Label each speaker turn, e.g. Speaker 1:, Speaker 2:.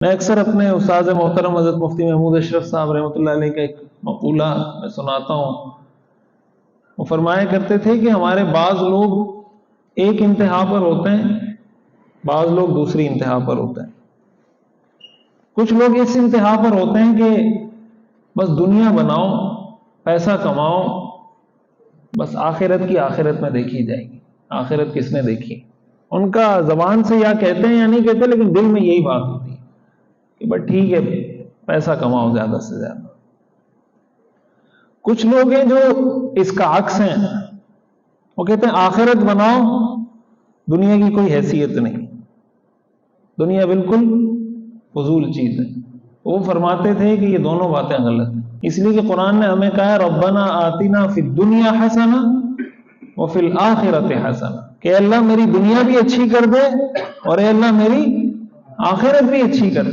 Speaker 1: میں اکثر اپنے استاد محترم حضرت مفتی محمود اشرف صاحب رحمۃ اللہ علیہ کا ایک مقولہ میں سناتا ہوں۔ وہ فرمایا کرتے تھے کہ ہمارے بعض لوگ ایک انتہا پر ہوتے ہیں، بعض لوگ دوسری انتہا پر ہوتے ہیں۔ کچھ لوگ اس انتہا پر ہوتے ہیں کہ بس دنیا بناؤ، پیسہ کماؤ، بس آخرت کی آخرت میں دیکھی جائے گی، آخرت کس نے دیکھی۔ ان کا زبان سے یا کہتے ہیں یا نہیں کہتے، لیکن دل میں یہی بات ہوتی ہے کہ بس ٹھیک ہے، پیسہ کماؤ زیادہ سے زیادہ۔ کچھ لوگ ہیں جو اس کا عکس ہیں، وہ کہتے ہیں آخرت بناؤ، دنیا کی کوئی حیثیت نہیں، دنیا بالکل فضول چیز ہے۔ وہ فرماتے تھے کہ یہ دونوں باتیں غلط ہیں، اس لیے کہ قرآن نے ہمیں کہا ہے ربنا آتنا فی الدنیا حسنہ وفی الآخرۃ حسنہ، کہ اللہ میری دنیا بھی اچھی کر دے اور اے اللہ میری آخرت بھی اچھی کر دے۔